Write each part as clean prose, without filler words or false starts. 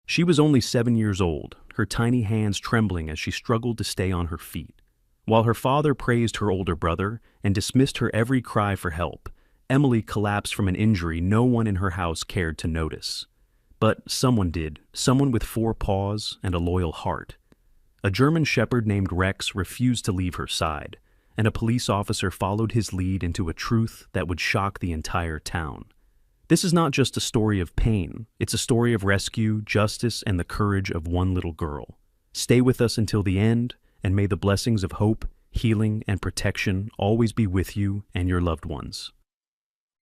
She was only 7 years old, her tiny hands trembling as she struggled to stay on her feet. While her father praised her older brother and dismissed her every cry for help, Emily collapsed from an injury no one in her house cared to notice. But someone did, someone with 4 paws and a loyal heart. A German shepherd named Rex refused to leave her side, and a police officer followed his lead into a truth that would shock the entire town. This is not just a story of pain, it's a story of rescue, justice, and the courage of one little girl. Stay with us until the end, and may the blessings of hope, healing, and protection always be with you and your loved ones.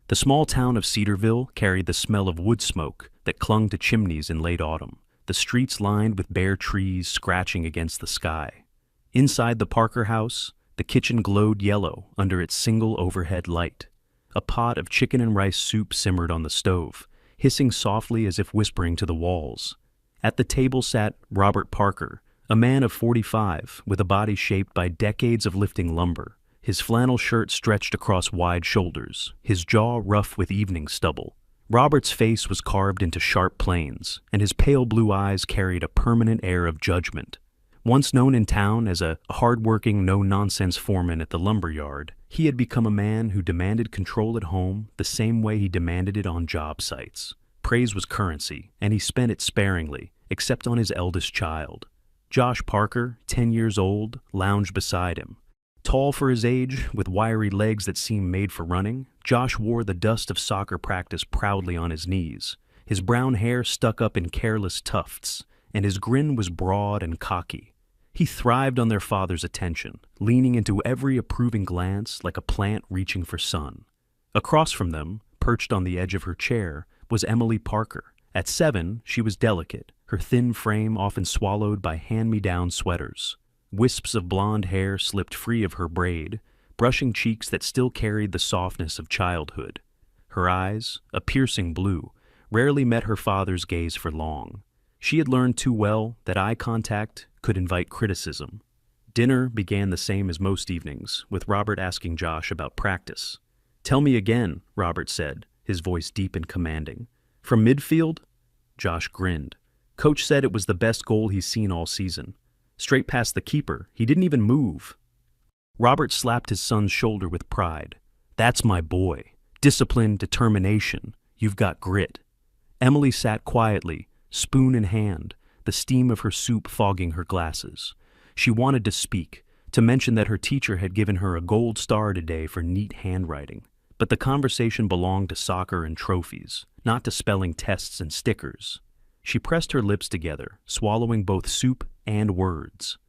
The small town of Cedarville carried the smell of wood smoke that clung to chimneys in late autumn, the streets lined with bare trees scratching against the sky. Inside the Parker house, the kitchen glowed yellow under its single overhead light. A pot of chicken and rice soup simmered on the stove, hissing softly as if whispering to the walls. At the table sat Robert Parker, a man of 45 with a body shaped by decades of lifting lumber. His flannel shirt stretched across wide shoulders, his jaw rough with evening stubble. Robert's face was carved into sharp planes, and his pale blue eyes carried a permanent air of judgment. Once known in town as a hard-working, no-nonsense foreman at the lumber yard, he had become a man who demanded control at home the same way he demanded it on job sites. Praise was currency, and he spent it sparingly, except on his eldest child. Josh Parker, 10 years old, lounged beside him. Tall for his age, with wiry legs that seemed made for running, Josh wore the dust of soccer practice proudly on his knees. His brown hair stuck up in careless tufts, and his grin was broad and cocky. He thrived on their father's attention, leaning into every approving glance like a plant reaching for sun. Across from them, perched on the edge of her chair, was Emily Parker. At 7, she was delicate, her thin frame often swallowed by hand-me-down sweaters. Wisps of blonde hair slipped free of her braid, brushing cheeks that still carried the softness of childhood. Her eyes, a piercing blue, rarely met her father's gaze for long. She had learned too well that eye contact could invite criticism. Dinner began the same as most evenings, with Robert asking Josh about practice. "Tell me again," Robert said, his voice deep and commanding. "From midfield?" Josh grinned. "Coach said it was the best goal he's seen all season. Straight past the keeper, he didn't even move." Robert slapped his son's shoulder with pride. "That's my boy. Discipline, determination. You've got grit." Emily sat quietly, spoon in hand, the steam of her soup fogging her glasses. She wanted to speak, to mention that her teacher had given her a gold star today for neat handwriting. But the conversation belonged to soccer and trophies, not to spelling tests and stickers. She pressed her lips together, swallowing both soup and words.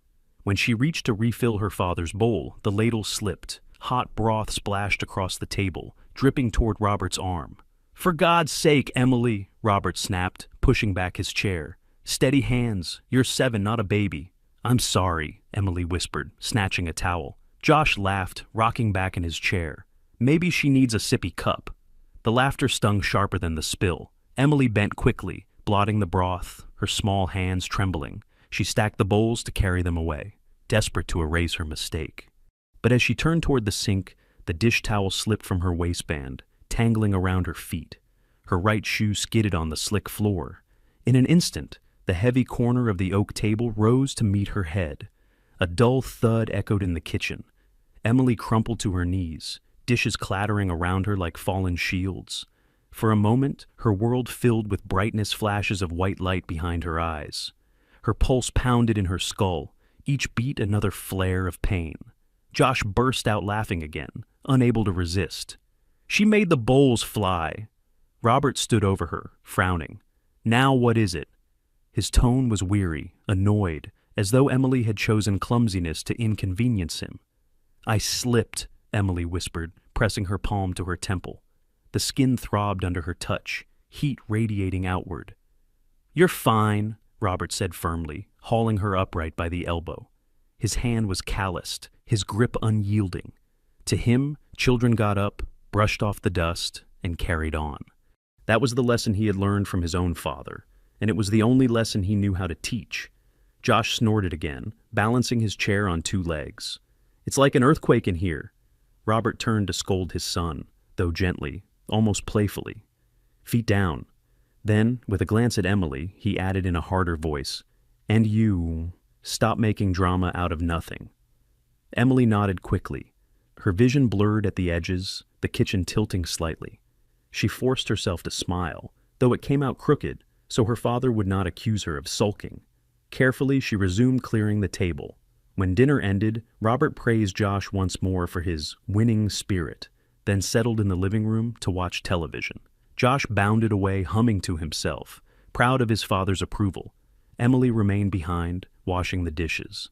When she reached to refill her father's bowl, the ladle slipped. Hot broth splashed across the table, dripping toward Robert's arm. "For God's sake, Emily," Robert snapped, pushing back his chair. "Steady hands. You're 7, not a baby." "I'm sorry," Emily whispered, snatching a towel. Josh laughed, rocking back in his chair. "Maybe she needs a sippy cup." The laughter stung sharper than the spill. Emily bent quickly, blotting the broth, her small hands trembling. She stacked the bowls to carry them away, desperate to erase her mistake. But as she turned toward the sink, the dish towel slipped from her waistband, tangling around her feet. Her right shoe skidded on the slick floor. In an instant, the heavy corner of the oak table rose to meet her head. A dull thud echoed in the kitchen. Emily crumpled to her knees, dishes clattering around her like fallen shields. For a moment, her world filled with brightness, flashes of white light behind her eyes. Her pulse pounded in her skull, each beat another flare of pain. Josh burst out laughing again, unable to resist. "She made the bowls fly." Robert stood over her, frowning. "Now what is it?" His tone was weary, annoyed, as though Emily had chosen clumsiness to inconvenience him. "I slipped," Emily whispered, pressing her palm to her temple. The skin throbbed under her touch, heat radiating outward. "You're fine," Robert said firmly, hauling her upright by the elbow. His hand was calloused, his grip unyielding. To him, children got up, brushed off the dust, and carried on. That was the lesson he had learned from his own father, and it was the only lesson he knew how to teach. Josh snorted again, balancing his chair on 2 legs. "It's like an earthquake in here." Robert turned to scold his son, though gently, almost playfully. "Feet down." Then, with a glance at Emily, he added in a harder voice, "And you, stop making drama out of nothing." Emily nodded quickly, her vision blurred at the edges, the kitchen tilting slightly. She forced herself to smile, though it came out crooked, so her father would not accuse her of sulking. Carefully, she resumed clearing the table. When dinner ended, Robert praised Josh once more for his winning spirit, then settled in the living room to watch television. Josh bounded away, humming to himself, proud of his father's approval. Emily remained behind, washing the dishes.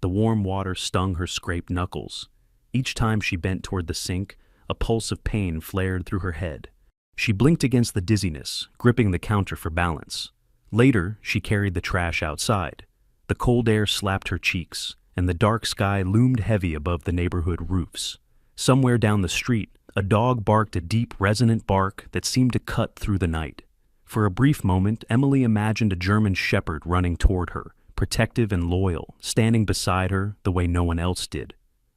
The warm water stung her scraped knuckles. Each time she bent toward the sink, a pulse of pain flared through her head. She blinked against the dizziness, gripping the counter for balance. Later, she carried the trash outside. The cold air slapped her cheeks, and the dark sky loomed heavy above the neighborhood roofs. Somewhere down the street, a dog barked a deep, resonant bark that seemed to cut through the night. For a brief moment, Emily imagined a German shepherd running toward her, protective and loyal, standing beside her the way no one else did.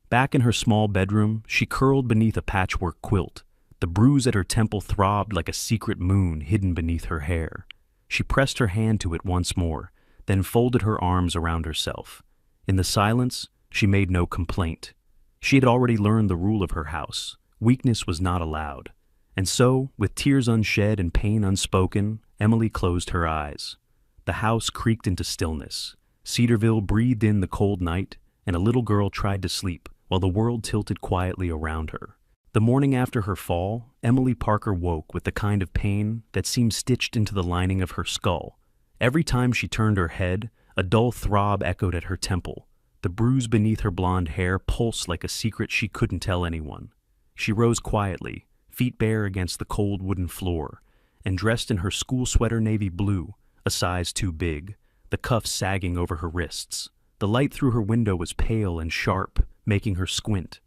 Back in her small bedroom, she curled beneath a patchwork quilt. The bruise at her temple throbbed like a secret moon hidden beneath her hair. She pressed her hand to it once more, then folded her arms around herself. In the silence, she made no complaint. She had already learned the rule of her house. Weakness was not allowed. And so, with tears unshed and pain unspoken, Emily closed her eyes. The house creaked into stillness. Cedarville breathed in the cold night, and a little girl tried to sleep, while the world tilted quietly around her. The morning after her fall, Emily Parker woke with the kind of pain that seemed stitched into the lining of her skull. Every time she turned her head, a dull throb echoed at her temple. The bruise beneath her blonde hair pulsed like a secret she couldn't tell anyone. She rose quietly, feet bare against the cold wooden floor, and dressed in her school sweater navy blue, a size too big, the cuffs sagging over her wrists. The light through her window was pale and sharp, making her squint.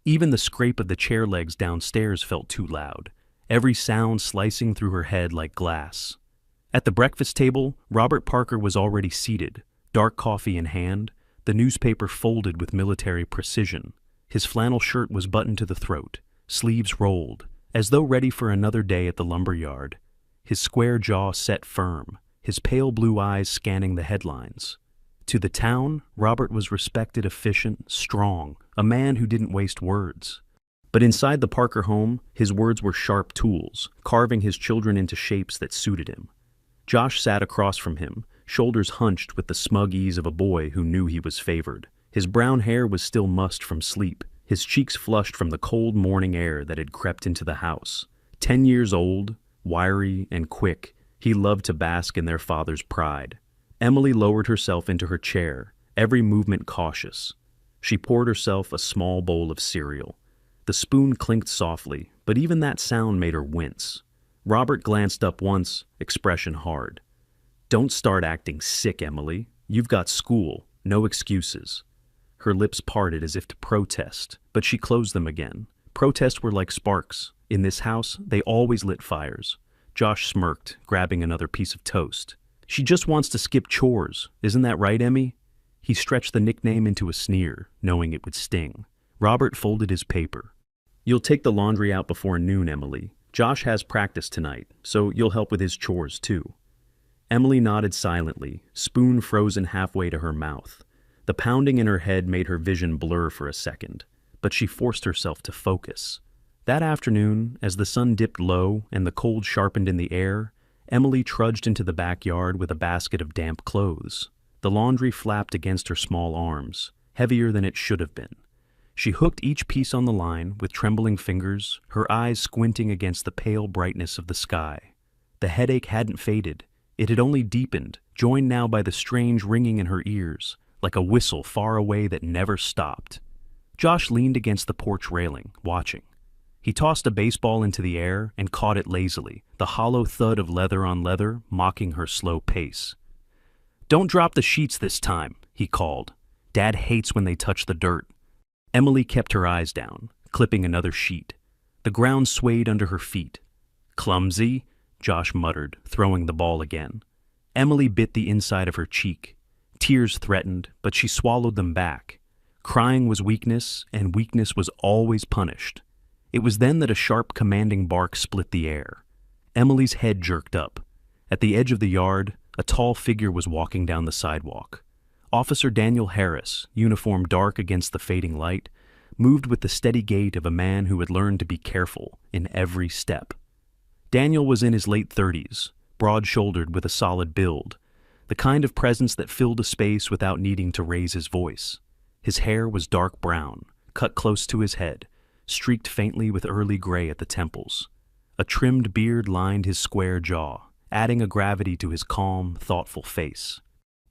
Even the scrape of the chair legs downstairs felt too loud, every sound slicing through her head like glass. At the breakfast table, Robert Parker was already seated, dark coffee in hand, the newspaper folded with military precision. His flannel shirt was buttoned to the throat, sleeves rolled, as though ready for another day at the lumber yard. His square jaw set firm, his pale blue eyes scanning the headlines. To the town, Robert was respected, efficient, strong, a man who didn't waste words. But inside the Parker home, his words were sharp tools, carving his children into shapes that suited him. Josh sat across from him, shoulders hunched with the smug ease of a boy who knew he was favored. His brown hair was still mussed from sleep, his cheeks flushed from the cold morning air that had crept into the house. 10 years old, wiry and quick, he loved to bask in their father's pride. Emily lowered herself into her chair, every movement cautious. She poured herself a small bowl of cereal. The spoon clinked softly, but even that sound made her wince. Robert glanced up once, expression hard. "Don't start acting sick, Emily. You've got school, no excuses." Her lips parted as if to protest, but she closed them again. Protests were like sparks. In this house, they always lit fires. Josh smirked, grabbing another piece of toast. "She just wants to skip chores. Isn't that right, Emmy?" He stretched the nickname into a sneer, knowing it would sting. Robert folded his paper. "You'll take the laundry out before noon, Emily. Josh has practice tonight, so you'll help with his chores, too." Emily nodded silently, spoon frozen halfway to her mouth. The pounding in her head made her vision blur for a second, but she forced herself to focus. That afternoon, as the sun dipped low and the cold sharpened in the air, Emily trudged into the backyard with a basket of damp clothes. The laundry flapped against her small arms, heavier than it should have been. She hooked each piece on the line with trembling fingers, her eyes squinting against the pale brightness of the sky. The headache hadn't faded. It had only deepened, joined now by the strange ringing in her ears, like a whistle far away that never stopped. Josh leaned against the porch railing, watching. He tossed a baseball into the air and caught it lazily, the hollow thud of leather on leather mocking her slow pace. "Don't drop the sheets this time," he called. "Dad hates when they touch the dirt." Emily kept her eyes down, clipping another sheet. The ground swayed under her feet. "Clumsy," Josh muttered, throwing the ball again. Emily bit the inside of her cheek. Tears threatened, but she swallowed them back. Crying was weakness, and weakness was always punished. It was then that a sharp, commanding bark split the air. Emily's head jerked up. At the edge of the yard, a tall figure was walking down the sidewalk. Officer Daniel Harris, uniform dark against the fading light, moved with the steady gait of a man who had learned to be careful in every step. Daniel was in his late 30s, broad-shouldered with a solid build, the kind of presence that filled a space without needing to raise his voice. His hair was dark brown, cut close to his head, streaked faintly with early gray at the temples. A trimmed beard lined his square jaw, adding a gravity to his calm, thoughtful face.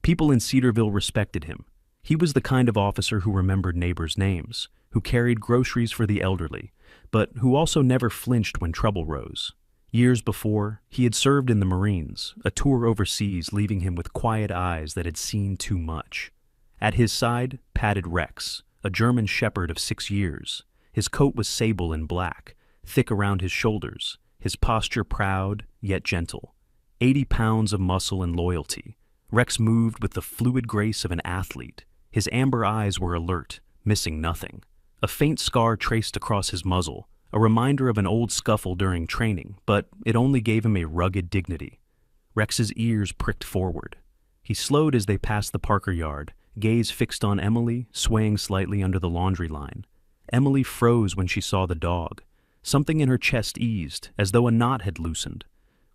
People in Cedarville respected him. He was the kind of officer who remembered neighbors' names, who carried groceries for the elderly, but who also never flinched when trouble rose. Years before, he had served in the Marines, a tour overseas leaving him with quiet eyes that had seen too much. At his side padded Rex, a German shepherd of 6 years. His coat was sable and black, thick around his shoulders, his posture proud yet gentle. 80 pounds of muscle and loyalty. Rex moved with the fluid grace of an athlete. His amber eyes were alert, missing nothing. A faint scar traced across his muzzle, a reminder of an old scuffle during training, but it only gave him a rugged dignity. Rex's ears pricked forward. He slowed as they passed the Parker yard, gaze fixed on Emily, swaying slightly under the laundry line. Emily froze when she saw the dog. Something in her chest eased, as though a knot had loosened.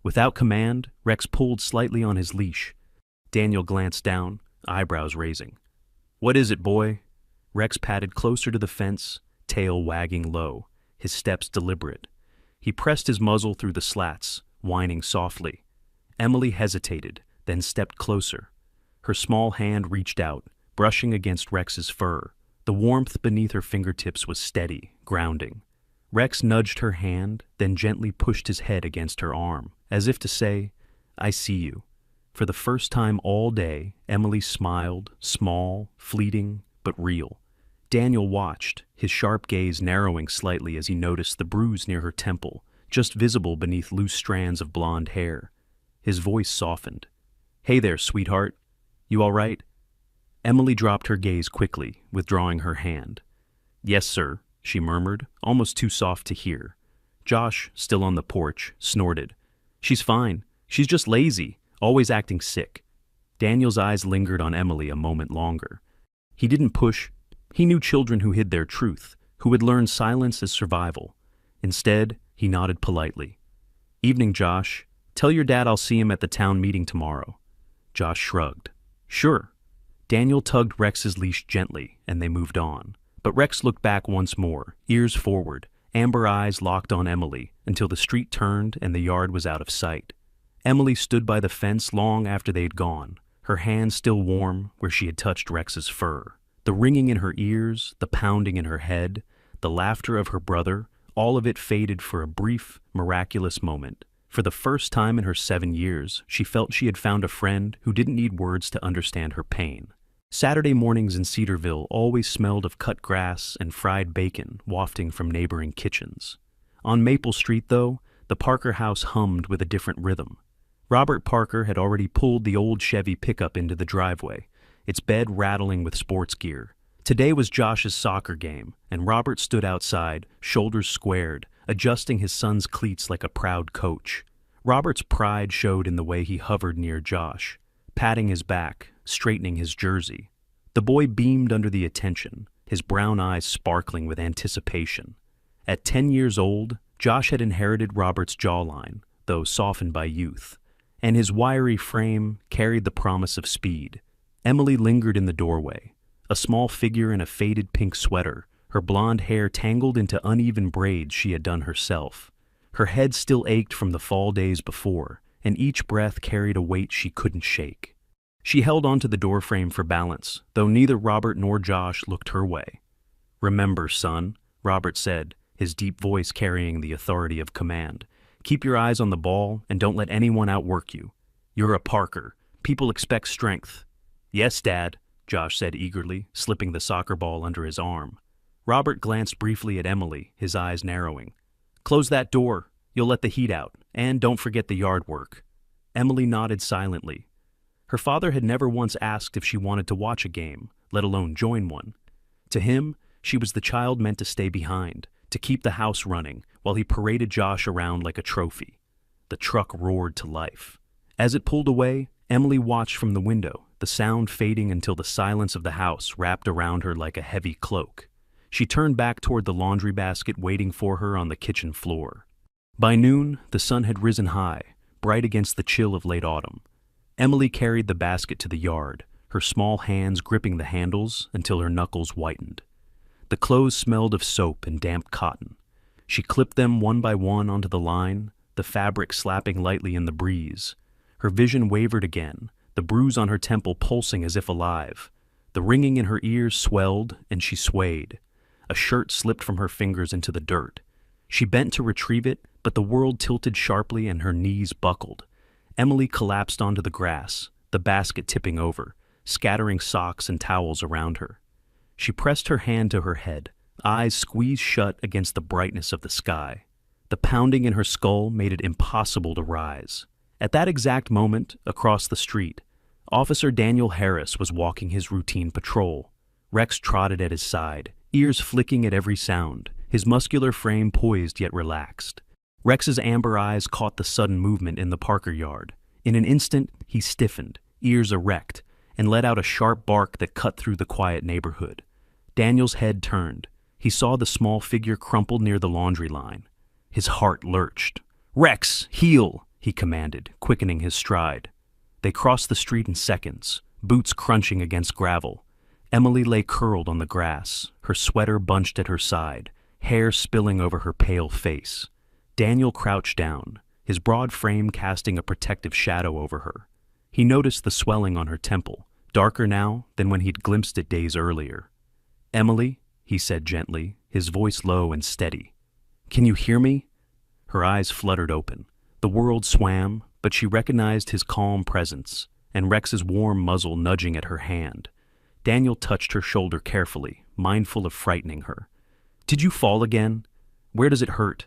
Without command, Rex pulled slightly on his leash. Daniel glanced down, eyebrows raising. "What is it, boy?" Rex padded closer to the fence, tail wagging low, his steps deliberate. He pressed his muzzle through the slats, whining softly. Emily hesitated, then stepped closer. Her small hand reached out, brushing against Rex's fur. The warmth beneath her fingertips was steady, grounding. Rex nudged her hand, then gently pushed his head against her arm, as if to say, "I see you." For the first time all day, Emily smiled, small, fleeting, but real. Daniel watched, his sharp gaze narrowing slightly as he noticed the bruise near her temple, just visible beneath loose strands of blonde hair. His voice softened. "Hey there, sweetheart. You all right?" Emily dropped her gaze quickly, withdrawing her hand. "Yes, sir," she murmured, almost too soft to hear. Josh, still on the porch, snorted. "She's fine. She's just lazy, always acting sick." Daniel's eyes lingered on Emily a moment longer. He didn't push. He knew children who hid their truth, who had learned silence as survival. Instead, he nodded politely. "Evening, Josh. Tell your dad I'll see him at the town meeting tomorrow." Josh shrugged. "Sure." Daniel tugged Rex's leash gently, and they moved on. But Rex looked back once more, ears forward, amber eyes locked on Emily, until the street turned and the yard was out of sight. Emily stood by the fence long after they had gone, her hand still warm where she had touched Rex's fur. The ringing in her ears, the pounding in her head, the laughter of her brother, all of it faded for a brief, miraculous moment. For the first time in her 7 years, she felt she had found a friend who didn't need words to understand her pain. Saturday mornings in Cedarville always smelled of cut grass and fried bacon wafting from neighboring kitchens. On Maple Street, though, the Parker house hummed with a different rhythm. Robert Parker had already pulled the old Chevy pickup into the driveway, its bed rattling with sports gear. Today was Josh's soccer game, and Robert stood outside, shoulders squared, adjusting his son's cleats like a proud coach. Robert's pride showed in the way he hovered near Josh, patting his back, straightening his jersey. The boy beamed under the attention, his brown eyes sparkling with anticipation. At 10 years old, Josh had inherited Robert's jawline, though softened by youth, and his wiry frame carried the promise of speed. Emily lingered in the doorway, a small figure in a faded pink sweater, her blonde hair tangled into uneven braids she had done herself. Her head still ached from the fall days before, and each breath carried a weight she couldn't shake. She held onto the doorframe for balance, though neither Robert nor Josh looked her way. "Remember, son," Robert said, his deep voice carrying the authority of command. "Keep your eyes on the ball and don't let anyone outwork you. You're a Parker. People expect strength." "Yes, Dad," Josh said eagerly, slipping the soccer ball under his arm. Robert glanced briefly at Emily, his eyes narrowing. "Close that door. You'll let the heat out. And don't forget the yard work." Emily nodded silently. Her father had never once asked if she wanted to watch a game, let alone join one. To him, she was the child meant to stay behind, to keep the house running, while he paraded Josh around like a trophy. The truck roared to life. As it pulled away, Emily watched from the window, the sound fading until the silence of the house wrapped around her like a heavy cloak. She turned back toward the laundry basket waiting for her on the kitchen floor. By noon, the sun had risen high, bright against the chill of late autumn. Emily carried the basket to the yard, her small hands gripping the handles until her knuckles whitened. The clothes smelled of soap and damp cotton. She clipped them one by one onto the line, the fabric slapping lightly in the breeze. Her vision wavered again, the bruise on her temple pulsing as if alive. The ringing in her ears swelled, and she swayed. A shirt slipped from her fingers into the dirt. She bent to retrieve it, but the world tilted sharply and her knees buckled. Emily collapsed onto the grass, the basket tipping over, scattering socks and towels around her. She pressed her hand to her head, eyes squeezed shut against the brightness of the sky. The pounding in her skull made it impossible to rise. At that exact moment, across the street, Officer Daniel Harris was walking his routine patrol. Rex trotted at his side, ears flicking at every sound, his muscular frame poised yet relaxed. Rex's amber eyes caught the sudden movement in the Parker yard. In an instant, he stiffened, ears erect, and let out a sharp bark that cut through the quiet neighborhood. Daniel's head turned. He saw the small figure crumpled near the laundry line. His heart lurched. "Rex, heel!" he commanded, quickening his stride. They crossed the street in seconds, boots crunching against gravel. Emily lay curled on the grass, her sweater bunched at her side, hair spilling over her pale face. Daniel crouched down, his broad frame casting a protective shadow over her. He noticed the swelling on her temple, darker now than when he'd glimpsed it days earlier. "Emily," he said gently, his voice low and steady. "Can you hear me?" Her eyes fluttered open. The world swam, but she recognized his calm presence, and Rex's warm muzzle nudging at her hand. Daniel touched her shoulder carefully, mindful of frightening her. "Did you fall again? Where does it hurt?"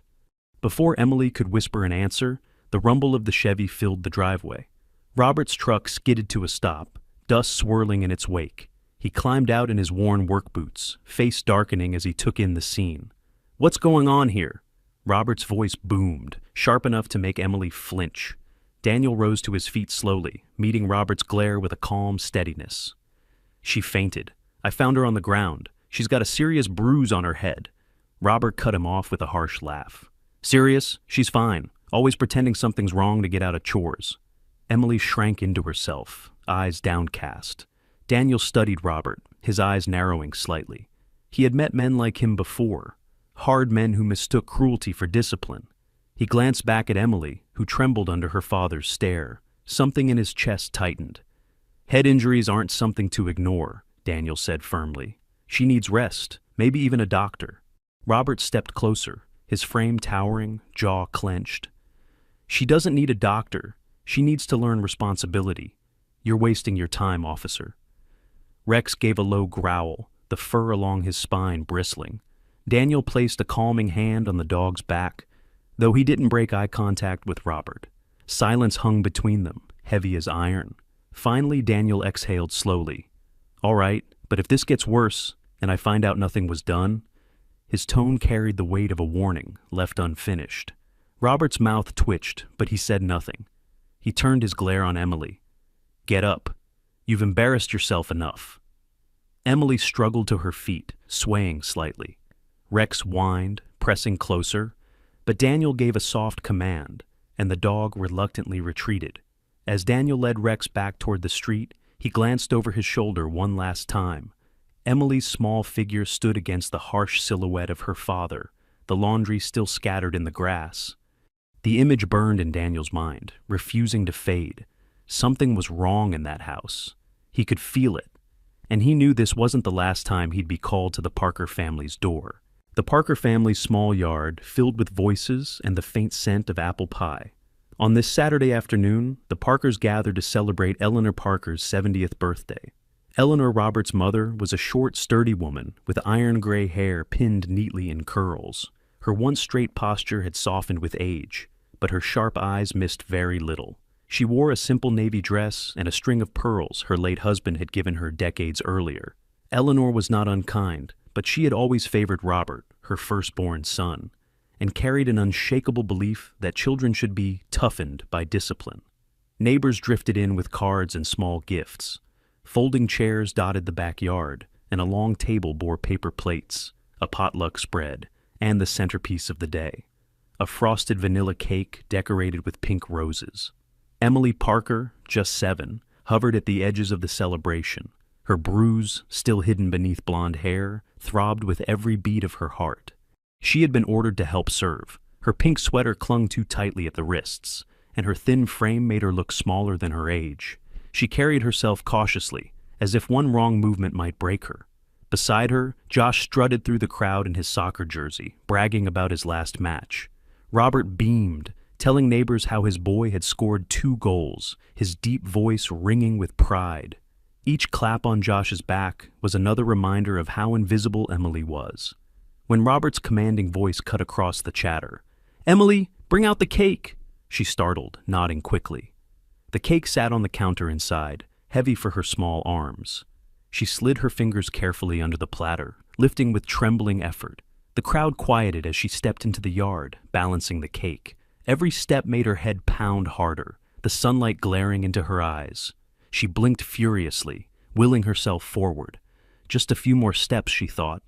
Before Emily could whisper an answer, the rumble of the Chevy filled the driveway. Robert's truck skidded to a stop, dust swirling in its wake. He climbed out in his worn work boots, face darkening as he took in the scene. "What's going on here?" Robert's voice boomed, sharp enough to make Emily flinch. Daniel rose to his feet slowly, meeting Robert's glare with a calm steadiness. "She fainted. I found her on the ground. She's got a serious bruise on her head." Robert cut him off with a harsh laugh. "Serious? She's fine. Always pretending something's wrong to get out of chores." Emily shrank into herself, eyes downcast. Daniel studied Robert, his eyes narrowing slightly. He had met men like him before, hard men who mistook cruelty for discipline. He glanced back at Emily, who trembled under her father's stare. Something in his chest tightened. "Head injuries aren't something to ignore," Daniel said firmly. "She needs rest, maybe even a doctor." Robert stepped closer, his frame towering, jaw clenched. "She doesn't need a doctor. She needs to learn responsibility. You're wasting your time, officer." Rex gave a low growl, the fur along his spine bristling. Daniel placed a calming hand on the dog's back, though he didn't break eye contact with Robert. Silence hung between them, heavy as iron. Finally, Daniel exhaled slowly. "All right, but if this gets worse, and I find out nothing was done..." His tone carried the weight of a warning, left unfinished. Robert's mouth twitched, but he said nothing. He turned his glare on Emily. "Get up. You've embarrassed yourself enough." Emily struggled to her feet, swaying slightly. Rex whined, pressing closer, but Daniel gave a soft command, and the dog reluctantly retreated. As Daniel led Rex back toward the street, he glanced over his shoulder one last time. Emily's small figure stood against the harsh silhouette of her father, the laundry still scattered in the grass. The image burned in Daniel's mind, refusing to fade. Something was wrong in that house. He could feel it, and he knew this wasn't the last time he'd be called to the Parker family's door. The Parker family's small yard filled with voices and the faint scent of apple pie. On this Saturday afternoon, the Parkers gathered to celebrate Eleanor Parker's 70th birthday. Eleanor Roberts' mother was a short, sturdy woman with iron-gray hair pinned neatly in curls. Her once straight posture had softened with age, but her sharp eyes missed very little. She wore a simple navy dress and a string of pearls her late husband had given her decades earlier. Eleanor was not unkind, but she had always favored Robert, her firstborn son, and carried an unshakable belief that children should be toughened by discipline. Neighbors drifted in with cards and small gifts. Folding chairs dotted the backyard, and a long table bore paper plates, a potluck spread, and the centerpiece of the day, a frosted vanilla cake decorated with pink roses. Emily Parker, just 7, hovered at the edges of the celebration. Her bruise, still hidden beneath blonde hair, throbbed with every beat of her heart. She had been ordered to help serve. Her pink sweater clung too tightly at the wrists, and her thin frame made her look smaller than her age. She carried herself cautiously, as if one wrong movement might break her. Beside her, Josh strutted through the crowd in his soccer jersey, bragging about his last match. Robert beamed, telling neighbors how his boy had scored 2 goals, his deep voice ringing with pride. Each clap on Josh's back was another reminder of how invisible Emily was. When Robert's commanding voice cut across the chatter, "Emily, bring out the cake!" She startled, nodding quickly. The cake sat on the counter inside, heavy for her small arms. She slid her fingers carefully under the platter, lifting with trembling effort. The crowd quieted as she stepped into the yard, balancing the cake. Every step made her head pound harder, the sunlight glaring into her eyes. She blinked furiously, willing herself forward. Just a few more steps, she thought.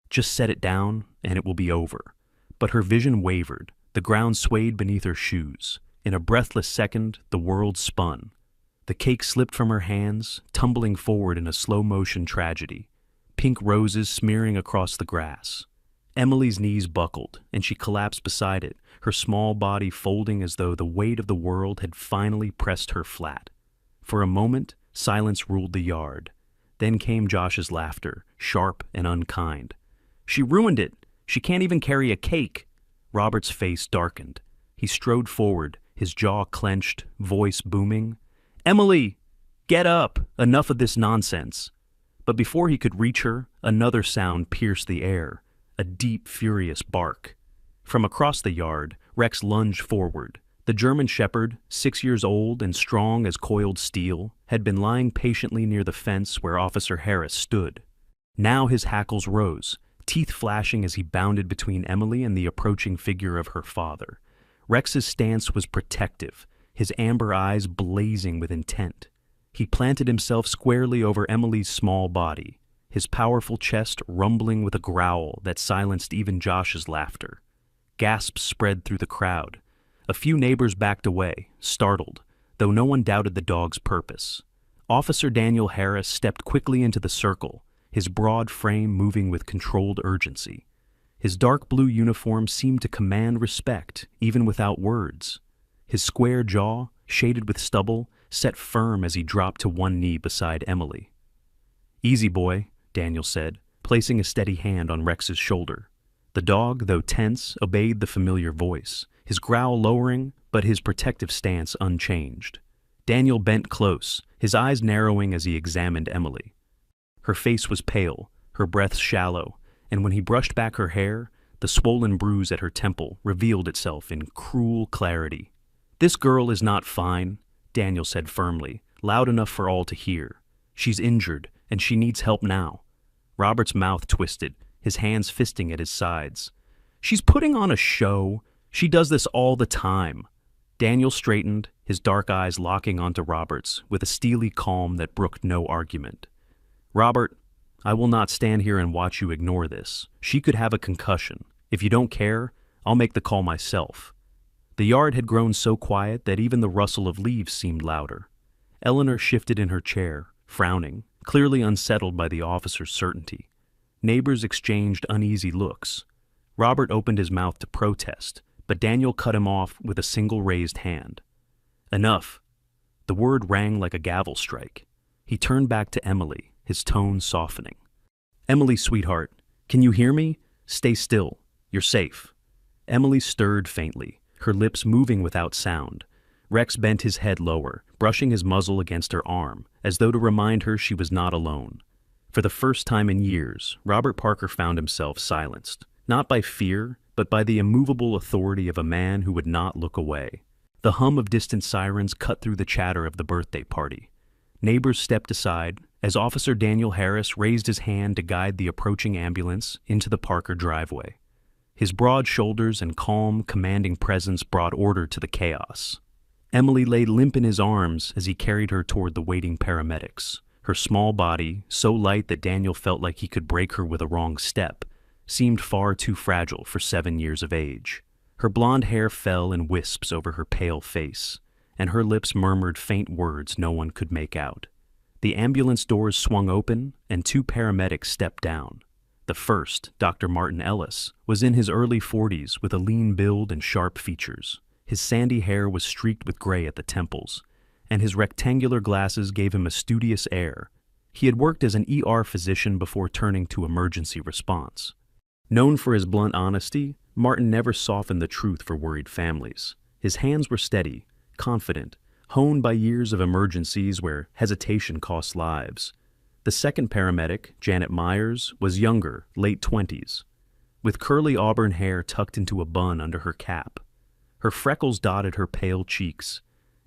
Just set it down, and it will be over. But her vision wavered. The ground swayed beneath her shoes. In a breathless second, the world spun. The cake slipped from her hands, tumbling forward in a slow-motion tragedy, pink roses smearing across the grass. Emily's knees buckled, and she collapsed beside it, her small body folding as though the weight of the world had finally pressed her flat. For a moment, silence ruled the yard. Then came Josh's laughter, sharp and unkind. "She ruined it! She can't even carry a cake!" Robert's face darkened. He strode forward, his jaw clenched, voice booming. "Emily, get up! Enough of this nonsense!" But before he could reach her, another sound pierced the air, a deep, furious bark. From across the yard, Rex lunged forward. The German shepherd, 6 years old and strong as coiled steel, had been lying patiently near the fence where Officer Harris stood. Now his hackles rose, teeth flashing as he bounded between Emily and the approaching figure of her father. Rex's stance was protective, his amber eyes blazing with intent. He planted himself squarely over Emily's small body, his powerful chest rumbling with a growl that silenced even Josh's laughter. Gasps spread through the crowd. A few neighbors backed away, startled, though no one doubted the dog's purpose. Officer Daniel Harris stepped quickly into the circle, his broad frame moving with controlled urgency. His dark blue uniform seemed to command respect, even without words. His square jaw, shaded with stubble, set firm as he dropped to one knee beside Emily. "Easy, boy," Daniel said, placing a steady hand on Rex's shoulder. The dog, though tense, obeyed the familiar voice, his growl lowering, but his protective stance unchanged. Daniel bent close, his eyes narrowing as he examined Emily. Her face was pale, her breath shallow, and when he brushed back her hair, the swollen bruise at her temple revealed itself in cruel clarity. "This girl is not fine," Daniel said firmly, loud enough for all to hear. "She's injured, and she needs help now." Robert's mouth twisted, his hands fisting at his sides. "She's putting on a show. She does this all the time." Daniel straightened, his dark eyes locking onto Robert's with a steely calm that brooked no argument. "Robert, I will not stand here and watch you ignore this. She could have a concussion. If you don't care, I'll make the call myself." The yard had grown so quiet that even the rustle of leaves seemed louder. Eleanor shifted in her chair, frowning, clearly unsettled by the officer's certainty. Neighbors exchanged uneasy looks. Robert opened his mouth to protest, but Daniel cut him off with a single raised hand. "Enough." The word rang like a gavel strike. He turned back to Emily, his tone softening. "Emily, sweetheart, can you hear me? Stay still. You're safe." Emily stirred faintly, her lips moving without sound. Rex bent his head lower, brushing his muzzle against her arm, as though to remind her she was not alone. For the first time in years, Robert Parker found himself silenced, not by fear, but by the immovable authority of a man who would not look away. The hum of distant sirens cut through the chatter of the birthday party. Neighbors stepped aside as Officer Daniel Harris raised his hand to guide the approaching ambulance into the Parker driveway. His broad shoulders and calm, commanding presence brought order to the chaos. Emily lay limp in his arms as he carried her toward the waiting paramedics. Her small body, so light that Daniel felt like he could break her with a wrong step, seemed far too fragile for 7 years of age. Her blonde hair fell in wisps over her pale face, and her lips murmured faint words no one could make out. The ambulance doors swung open, and 2 paramedics stepped down. The first, Dr. Martin Ellis, was in his early 40s with a lean build and sharp features. His sandy hair was streaked with gray at the temples, and his rectangular glasses gave him a studious air. He had worked as an ER physician before turning to emergency response. Known for his blunt honesty, Martin never softened the truth for worried families. His hands were steady, confident, honed by years of emergencies where hesitation cost lives. The second paramedic, Janet Myers, was younger, late 20s, with curly auburn hair tucked into a bun under her cap. Her freckles dotted her pale cheeks,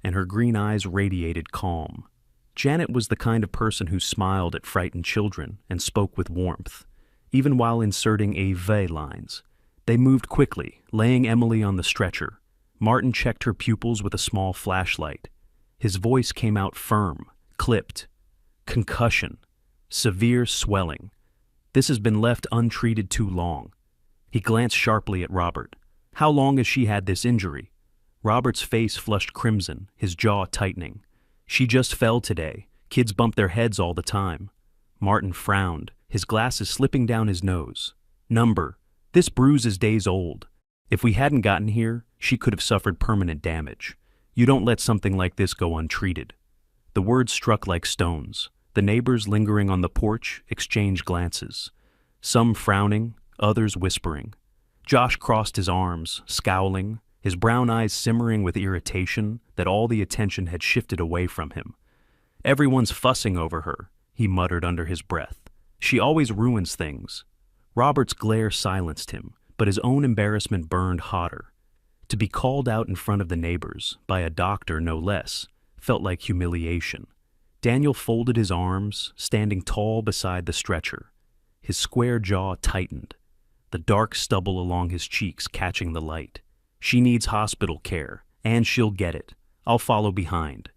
and her green eyes radiated calm. Janet was the kind of person who smiled at frightened children and spoke with warmth, even while inserting AV lines. They moved quickly, laying Emily on the stretcher. Martin checked her pupils with a small flashlight. His voice came out firm, clipped. Concussion. Severe swelling. This has been left untreated too long. He glanced sharply at Robert. How long has she had this injury? Robert's face flushed crimson, his jaw tightening. She just fell today. Kids bump their heads all the time. Martin frowned, his glasses slipping down his nose. Number. This bruise is days old. If we hadn't gotten here, she could have suffered permanent damage. You don't let something like this go untreated. The words struck like stones. The neighbors lingering on the porch exchanged glances, some frowning, others whispering. Josh crossed his arms, scowling, his brown eyes simmering with irritation that all the attention had shifted away from him. Everyone's fussing over her, he muttered under his breath. She always ruins things. Robert's glare silenced him, but his own embarrassment burned hotter. To be called out in front of the neighbors, by a doctor no less, felt like humiliation. Daniel folded his arms, standing tall beside the stretcher. His square jaw tightened, the dark stubble along his cheeks catching the light. She needs hospital care, and she'll get it. I'll follow behind.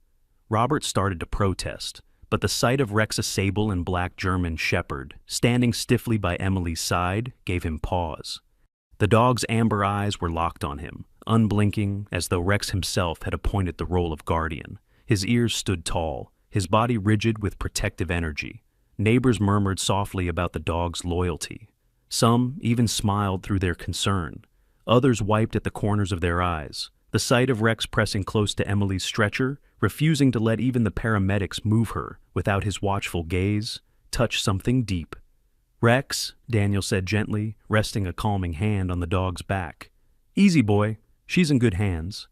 Robert started to protest, but the sight of Rex's sable and black German shepherd standing stiffly by Emily's side gave him pause. The dog's amber eyes were locked on him, unblinking as though Rex himself had appointed the role of guardian. His ears stood tall, his body rigid with protective energy. Neighbors murmured softly about the dog's loyalty. Some even smiled through their concern. Others wiped at the corners of their eyes. The sight of Rex pressing close to Emily's stretcher, refusing to let even the paramedics move her without his watchful gaze, touched something deep. Rex, Daniel said gently, resting a calming hand on the dog's back. Easy, boy. She's in good hands.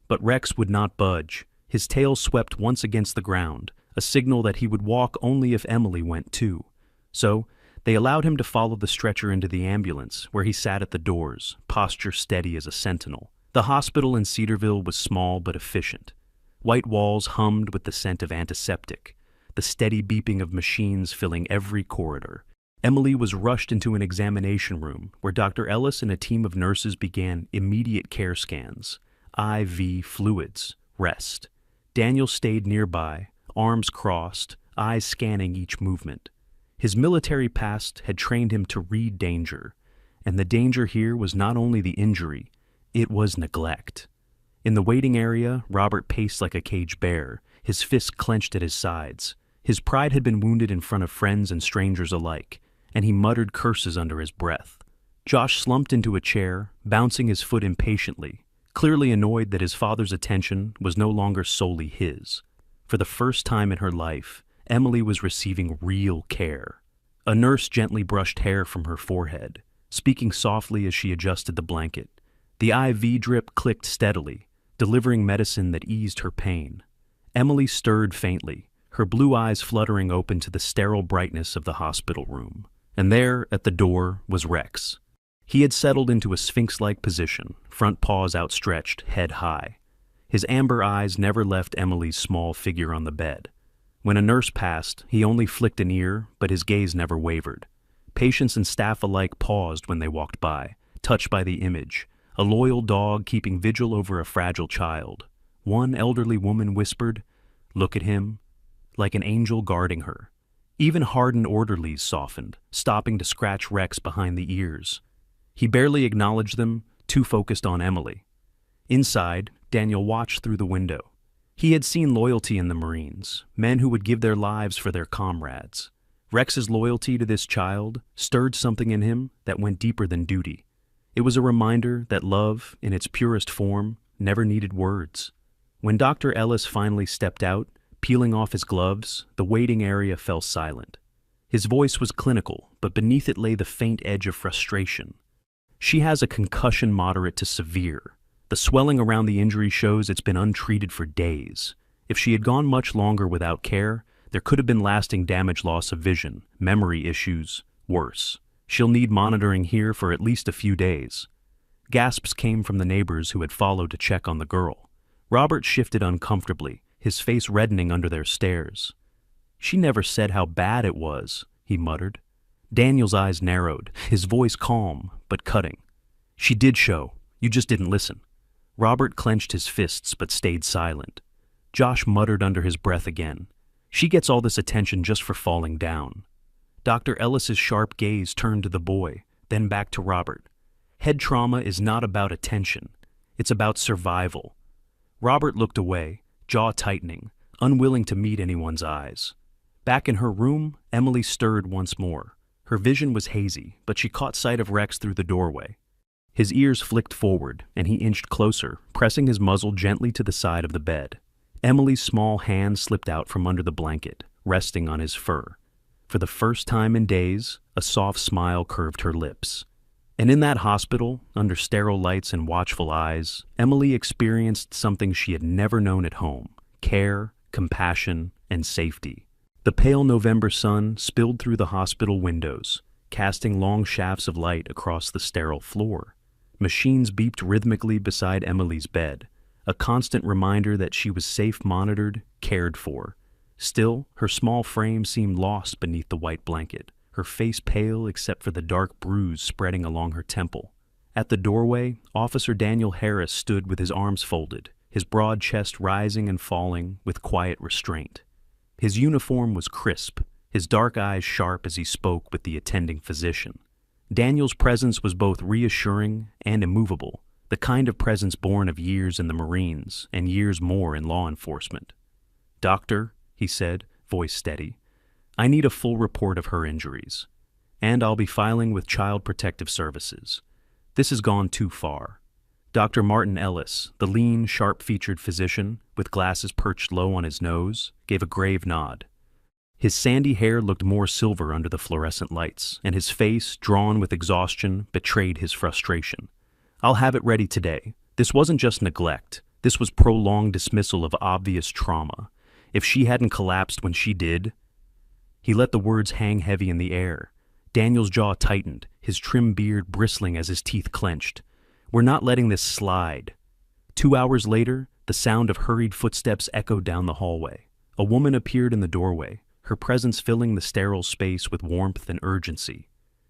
But Rex would not budge. His tail swept once against the ground, a signal that he would walk only if Emily went too. So, they allowed him to follow the stretcher into the ambulance, where he sat at the doors, posture steady as a sentinel. The hospital in Cedarville was small but efficient. White walls hummed with the scent of antiseptic, the steady beeping of machines filling every corridor. Emily was rushed into an examination room, where Dr. Ellis and a team of nurses began immediate care scans, IV fluids, rest. Daniel stayed nearby, arms crossed, eyes scanning each movement. His military past had trained him to read danger, and the danger here was not only the injury, it was neglect. In the waiting area, Robert paced like a caged bear, his fists clenched at his sides. His pride had been wounded in front of friends and strangers alike, and he muttered curses under his breath. Josh slumped into a chair, bouncing his foot impatiently, clearly annoyed that his father's attention was no longer solely his. For the first time in her life, Emily was receiving real care. A nurse gently brushed hair from her forehead, speaking softly as she adjusted the blanket. The IV drip clicked steadily, delivering medicine that eased her pain. Emily stirred faintly, her blue eyes fluttering open to the sterile brightness of the hospital room. And there, at the door, was Rex. He had settled into a sphinx-like position, front paws outstretched, head high. His amber eyes never left Emily's small figure on the bed. When a nurse passed, he only flicked an ear, but his gaze never wavered. Patients and staff alike paused when they walked by, touched by the image, a loyal dog keeping vigil over a fragile child. One elderly woman whispered, "Look at him," like an angel guarding her. Even hardened orderlies softened, stopping to scratch Rex behind the ears. He barely acknowledged them, too focused on Emily. Inside, Daniel watched through the window. He had seen loyalty in the Marines, men who would give their lives for their comrades. Rex's loyalty to this child stirred something in him that went deeper than duty. It was a reminder that love, in its purest form, never needed words. When Dr. Ellis finally stepped out, peeling off his gloves, the waiting area fell silent. His voice was clinical, but beneath it lay the faint edge of frustration. "She has a concussion moderate to severe. The swelling around the injury shows it's been untreated for days. If she had gone much longer without care, there could have been lasting damage, loss of vision, memory issues, worse. She'll need monitoring here for at least a few days." Gasps came from the neighbors who had followed to check on the girl. Robert shifted uncomfortably, his face reddening under their stares. "She never said how bad it was," he muttered. Daniel's eyes narrowed, his voice calm but cutting. "She did show. You just didn't listen." Robert clenched his fists but stayed silent. Josh muttered under his breath again. "She gets all this attention just for falling down." Dr. Ellis's sharp gaze turned to the boy, then back to Robert. "Head trauma is not about attention. It's about survival." Robert looked away, jaw tightening, unwilling to meet anyone's eyes. Back in her room, Emily stirred once more. Her vision was hazy, but she caught sight of Rex through the doorway. His ears flicked forward, and he inched closer, pressing his muzzle gently to the side of the bed. Emily's small hand slipped out from under the blanket, resting on his fur. For the first time in days, a soft smile curved her lips. And in that hospital, under sterile lights and watchful eyes, Emily experienced something she had never known at home: care, compassion, and safety. The pale November sun spilled through the hospital windows, casting long shafts of light across the sterile floor. Machines beeped rhythmically beside Emily's bed, a constant reminder that she was safe, monitored, cared for. Still, her small frame seemed lost beneath the white blanket, her face pale except for the dark bruise spreading along her temple. At the doorway, Officer Daniel Harris stood with his arms folded, his broad chest rising and falling with quiet restraint. His uniform was crisp, his dark eyes sharp as he spoke with the attending physician. Daniel's presence was both reassuring and immovable, the kind of presence born of years in the Marines and years more in law enforcement. "Doctor," he said, voice steady, "I need a full report of her injuries, and I'll be filing with Child Protective Services. This has gone too far." Dr. Martin Ellis, the lean, sharp-featured physician, with glasses perched low on his nose, gave a grave nod. His sandy hair looked more silver under the fluorescent lights, and his face, drawn with exhaustion, betrayed his frustration. "I'll have it ready today. This wasn't just neglect. This was prolonged dismissal of obvious trauma. If she hadn't collapsed when she did—" He let the words hang heavy in the air. Daniel's jaw tightened, his trim beard bristling as his teeth clenched. "We're not letting this slide." 2 hours later, the sound of hurried footsteps echoed down the hallway. A woman appeared in the doorway, her presence filling the sterile space with warmth and urgency.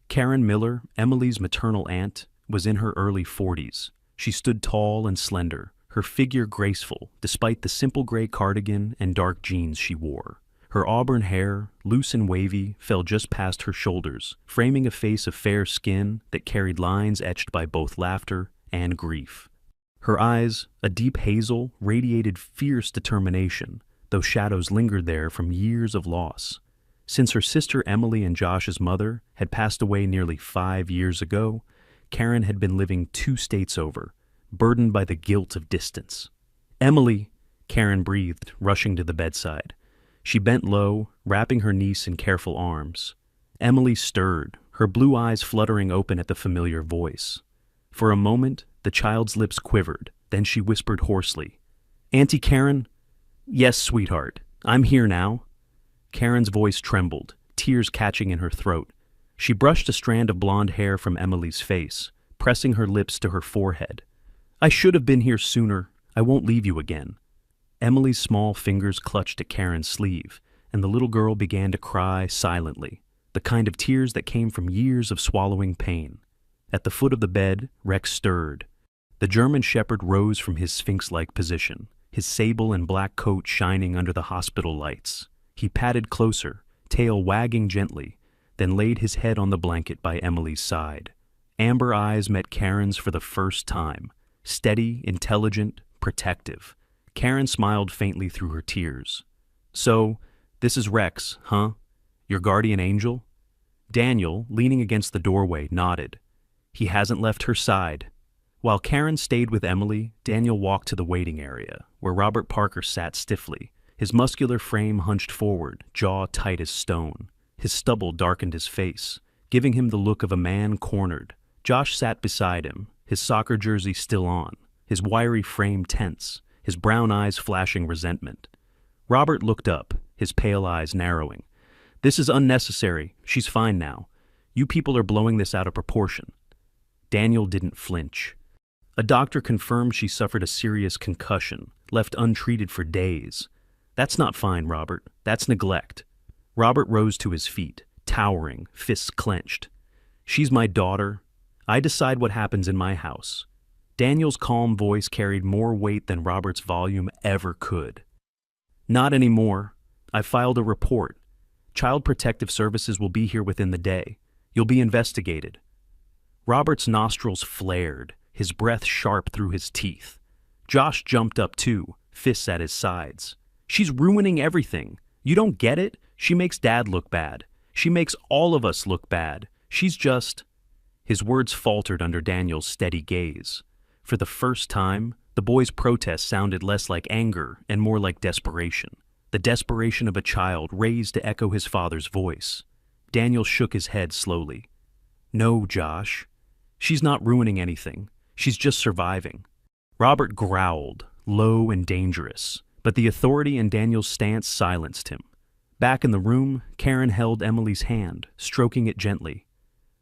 Karen Miller, Emily's maternal aunt, was in her early 40s. She stood tall and slender, her figure graceful, despite the simple gray cardigan and dark jeans she wore. Her auburn hair, loose and wavy, fell just past her shoulders, framing a face of fair skin that carried lines etched by both laughter and grief. Her eyes, a deep hazel, radiated fierce determination, though shadows lingered there from years of loss. Since her sister Emily and Josh's mother had passed away nearly 5 years ago, Karen had been living 2 states over, burdened by the guilt of distance. "Emily," Karen breathed, rushing to the bedside. She bent low, wrapping her niece in careful arms. Emily stirred, her blue eyes fluttering open at the familiar voice. For a moment, the child's lips quivered, then she whispered hoarsely, "Auntie Karen?" "Yes, sweetheart. I'm here now." Karen's voice trembled, tears catching in her throat. She brushed a strand of blonde hair from Emily's face, pressing her lips to her forehead. "I should have been here sooner. I won't leave you again." Emily's small fingers clutched at Karen's sleeve, and the little girl began to cry silently, the kind of tears that came from years of swallowing pain. At the foot of the bed, Rex stirred. The German shepherd rose from his sphinx-like position, his sable and black coat shining under the hospital lights. He padded closer, tail wagging gently, then laid his head on the blanket by Emily's side. Amber eyes met Karen's for the first time, steady, intelligent, protective. Karen smiled faintly through her tears. "So, this is Rex, huh? Your guardian angel?" Daniel, leaning against the doorway, nodded. He hasn't left her side. While Karen stayed with Emily, Daniel walked to the waiting area, where Robert Parker sat stiffly, his muscular frame hunched forward, jaw tight as stone. His stubble darkened his face, giving him the look of a man cornered. Josh sat beside him, his soccer jersey still on, his wiry frame tense, his brown eyes flashing resentment. Robert looked up, his pale eyes narrowing. "This is unnecessary. She's fine now. You people are blowing this out of proportion." Daniel didn't flinch. A doctor confirmed she suffered a serious concussion, left untreated for days. "That's not fine, Robert. That's neglect." Robert rose to his feet, towering, fists clenched. "She's my daughter. I decide what happens in my house." Daniel's calm voice carried more weight than Robert's volume ever could. "Not anymore. I filed a report. Child Protective Services will be here within the day. You'll be investigated." Robert's nostrils flared, his breath sharp through his teeth. Josh jumped up too, fists at his sides. "She's ruining everything. You don't get it? She makes Dad look bad. She makes all of us look bad. She's just—" His words faltered under Daniel's steady gaze. For the first time, the boy's protest sounded less like anger and more like desperation. The desperation of a child raised to echo his father's voice. Daniel shook his head slowly. "No, Josh. She's not ruining anything. She's just surviving." Robert growled, low and dangerous, but the authority in Daniel's stance silenced him. Back in the room, Karen held Emily's hand, stroking it gently.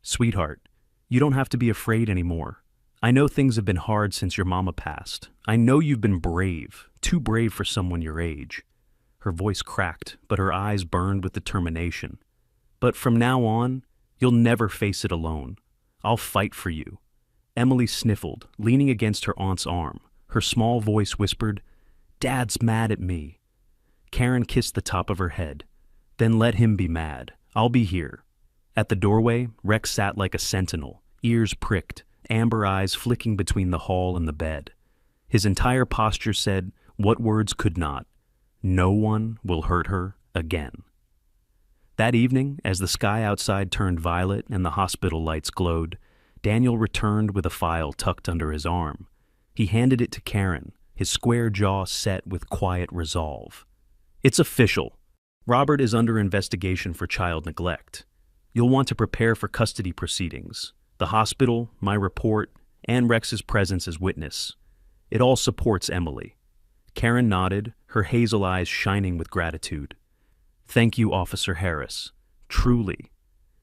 "Sweetheart, you don't have to be afraid anymore. I know things have been hard since your mama passed. I know you've been brave, too brave for someone your age." Her voice cracked, but her eyes burned with determination. "But from now on, you'll never face it alone. I'll fight for you." Emily sniffled, leaning against her aunt's arm. Her small voice whispered, "Dad's mad at me." Karen kissed the top of her head. "Then let him be mad. I'll be here." At the doorway, Rex sat like a sentinel, ears pricked, amber eyes flicking between the hall and the bed. His entire posture said what words could not. No one will hurt her again. That evening, as the sky outside turned violet and the hospital lights glowed, Daniel returned with a file tucked under his arm. He handed it to Karen, his square jaw set with quiet resolve. "It's official. Robert is under investigation for child neglect. You'll want to prepare for custody proceedings. The hospital, my report, and Rex's presence as witness. It all supports Emily." Karen nodded, her hazel eyes shining with gratitude. "Thank you, Officer Harris. Truly."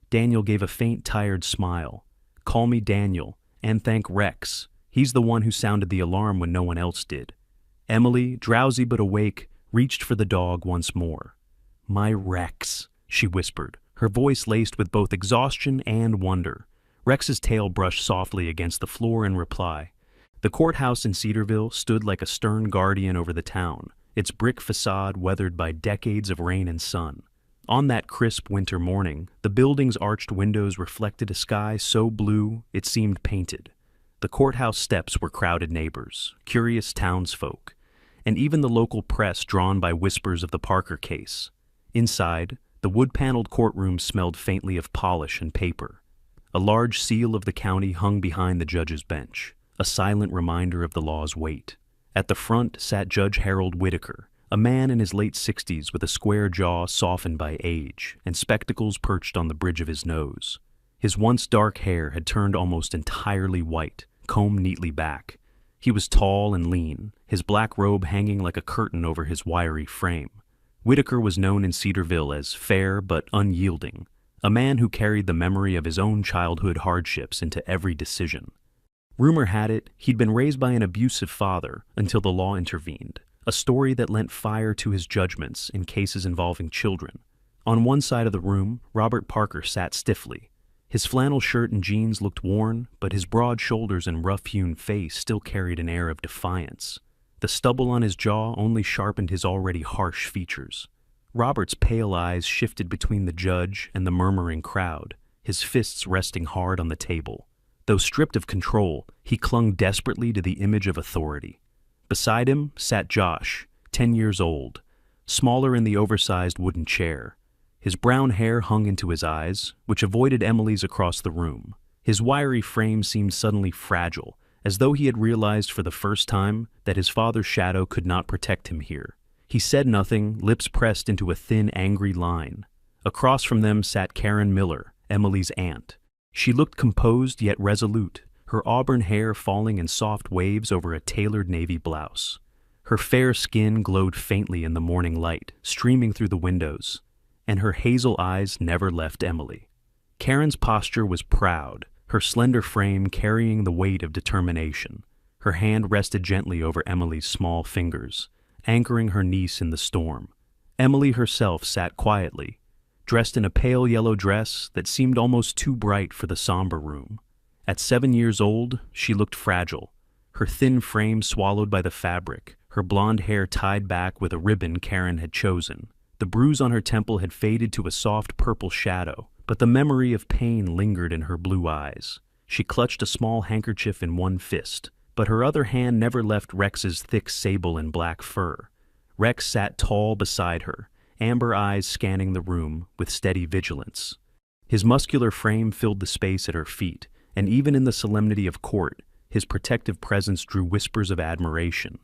Daniel gave a faint, tired smile. "Call me Daniel, and thank Rex. He's the one who sounded the alarm when no one else did." Emily, drowsy but awake, reached for the dog once more. "My Rex," she whispered, her voice laced with both exhaustion and wonder. Rex's tail brushed softly against the floor in reply. The courthouse in Cedarville stood like a stern guardian over the town, its brick facade weathered by decades of rain and sun. On that crisp winter morning, the building's arched windows reflected a sky so blue it seemed painted. The courthouse steps were crowded neighbors, curious townsfolk, and even the local press drawn by whispers of the Parker case. Inside, the wood-paneled courtroom smelled faintly of polish and paper. A large seal of the county hung behind the judge's bench, a silent reminder of the law's weight. At the front sat Judge Harold Whitaker, a man in his late 60s with a square jaw softened by age and spectacles perched on the bridge of his nose. His once dark hair had turned almost entirely white, combed neatly back. He was tall and lean, his black robe hanging like a curtain over his wiry frame. Whitaker was known in Cedarville as fair but unyielding, a man who carried the memory of his own childhood hardships into every decision. Rumor had it he'd been raised by an abusive father until the law intervened, a story that lent fire to his judgments in cases involving children. On one side of the room, Robert Parker sat stiffly. His flannel shirt and jeans looked worn, but his broad shoulders and rough-hewn face still carried an air of defiance. The stubble on his jaw only sharpened his already harsh features. Robert's pale eyes shifted between the judge and the murmuring crowd, his fists resting hard on the table. Though stripped of control, he clung desperately to the image of authority. Beside him sat Josh, 10 years old, smaller in the oversized wooden chair. His brown hair hung into his eyes, which avoided Emily's across the room. His wiry frame seemed suddenly fragile, as though he had realized for the first time that his father's shadow could not protect him here. He said nothing, lips pressed into a thin, angry line. Across from them sat Karen Miller, Emily's aunt. She looked composed yet resolute, her auburn hair falling in soft waves over a tailored navy blouse. Her fair skin glowed faintly in the morning light, streaming through the windows, and her hazel eyes never left Emily. Karen's posture was proud, her slender frame carrying the weight of determination. Her hand rested gently over Emily's small fingers, anchoring her niece in the storm. Emily herself sat quietly, dressed in a pale yellow dress that seemed almost too bright for the somber room. At 7 years old, she looked fragile, her thin frame swallowed by the fabric, her blonde hair tied back with a ribbon Karen had chosen. The bruise on her temple had faded to a soft purple shadow, but the memory of pain lingered in her blue eyes. She clutched a small handkerchief in one fist, but her other hand never left Rex's thick sable and black fur. Rex sat tall beside her, amber eyes scanning the room with steady vigilance. His muscular frame filled the space at her feet, and even in the solemnity of court, his protective presence drew whispers of admiration.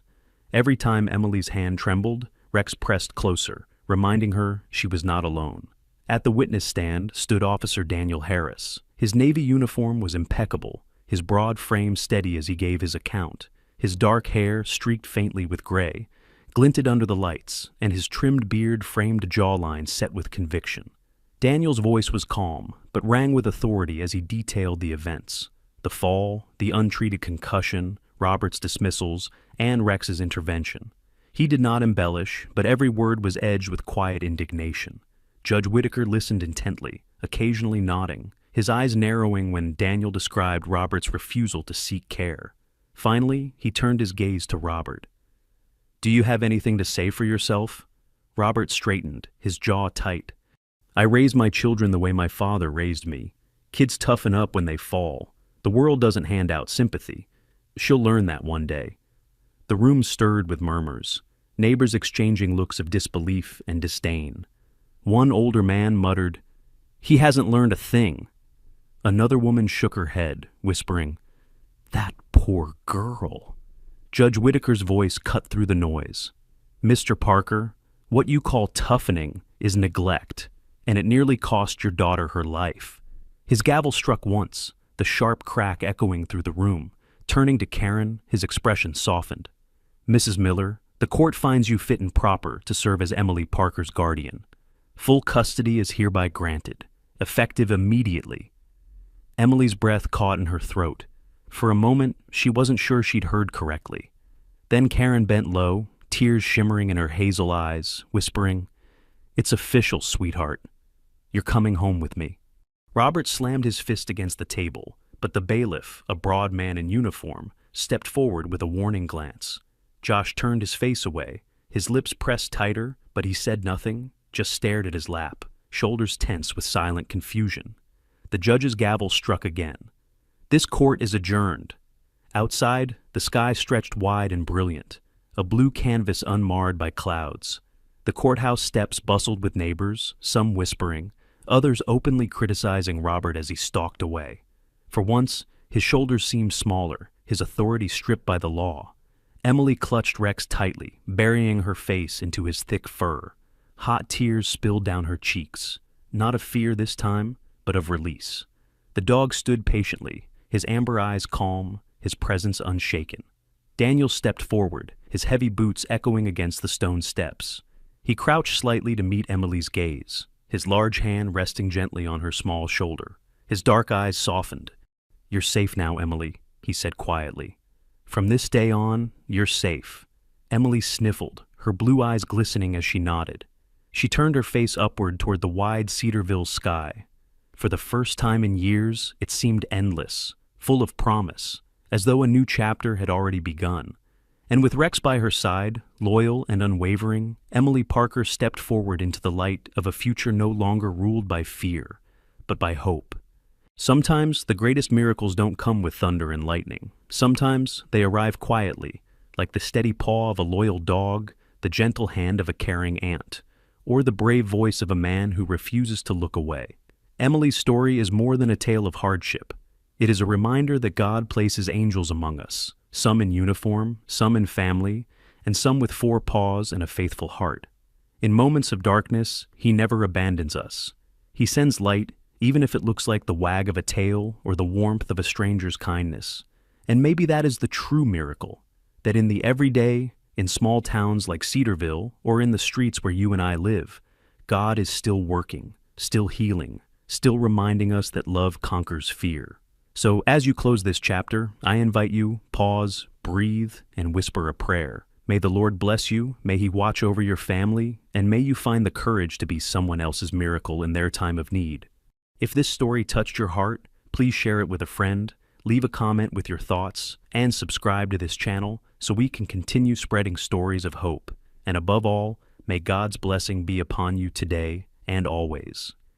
Every time Emily's hand trembled, Rex pressed closer, reminding her she was not alone. At the witness stand stood Officer Daniel Harris. His Navy uniform was impeccable, his broad frame steady as he gave his account. His dark hair, streaked faintly with gray, glinted under the lights, and his trimmed beard framed a jawline set with conviction. Daniel's voice was calm, but rang with authority as he detailed the events. The fall, the untreated concussion, Robert's dismissals, and Rex's intervention. He did not embellish, but every word was edged with quiet indignation. Judge Whitaker listened intently, occasionally nodding, his eyes narrowing when Daniel described Robert's refusal to seek care. Finally, he turned his gaze to Robert. "Do you have anything to say for yourself?" Robert straightened, his jaw tight. "I raised my children the way my father raised me. Kids toughen up when they fall. The world doesn't hand out sympathy. She'll learn that one day." The room stirred with murmurs, neighbors exchanging looks of disbelief and disdain. One older man muttered, "He hasn't learned a thing." Another woman shook her head, whispering, "That poor girl." Judge Whitaker's voice cut through the noise. "Mr. Parker, what you call toughening is neglect, and it nearly cost your daughter her life." His gavel struck once, the sharp crack echoing through the room. Turning to Karen, his expression softened. "Mrs. Miller, the court finds you fit and proper to serve as Emily Parker's guardian. Full custody is hereby granted, effective immediately." Emily's breath caught in her throat. For a moment, she wasn't sure she'd heard correctly. Then Karen bent low, tears shimmering in her hazel eyes, whispering, "It's official, sweetheart. You're coming home with me." Robert slammed his fist against the table, but the bailiff, a broad man in uniform, stepped forward with a warning glance. Josh turned his face away, his lips pressed tighter, but he said nothing, just stared at his lap, shoulders tense with silent confusion. The judge's gavel struck again. "This court is adjourned." Outside, the sky stretched wide and brilliant, a blue canvas unmarred by clouds. The courthouse steps bustled with neighbors, some whispering, others openly criticizing Robert as he stalked away. For once, his shoulders seemed smaller, his authority stripped by the law. Emily clutched Rex tightly, burying her face into his thick fur. Hot tears spilled down her cheeks, not of fear this time, but of release. The dog stood patiently, his amber eyes calm, his presence unshaken. Daniel stepped forward, his heavy boots echoing against the stone steps. He crouched slightly to meet Emily's gaze, his large hand resting gently on her small shoulder. His dark eyes softened. "You're safe now, Emily," he said quietly. "From this day on, you're safe." Emily sniffled, her blue eyes glistening as she nodded. She turned her face upward toward the wide Cedarville sky. For the first time in years, it seemed endless, full of promise, as though a new chapter had already begun. And with Rex by her side, loyal and unwavering, Emily Parker stepped forward into the light of a future no longer ruled by fear, but by hope. Sometimes the greatest miracles don't come with thunder and lightning. Sometimes they arrive quietly, like the steady paw of a loyal dog, the gentle hand of a caring aunt, or the brave voice of a man who refuses to look away. Emily's story is more than a tale of hardship. It is a reminder that God places angels among us, some in uniform, some in family, and some with 4 paws and a faithful heart. In moments of darkness, He never abandons us. He sends light, even if it looks like the wag of a tail or the warmth of a stranger's kindness. And maybe that is the true miracle, that in the everyday, in small towns like Cedarville, or in the streets where you and I live, God is still working, still healing, still reminding us that love conquers fear. So as you close this chapter, I invite you, pause, breathe, and whisper a prayer. May the Lord bless you, may He watch over your family, and may you find the courage to be someone else's miracle in their time of need. If this story touched your heart, please share it with a friend, leave a comment with your thoughts, and subscribe to this channel so we can continue spreading stories of hope. And above all, may God's blessing be upon you today and always.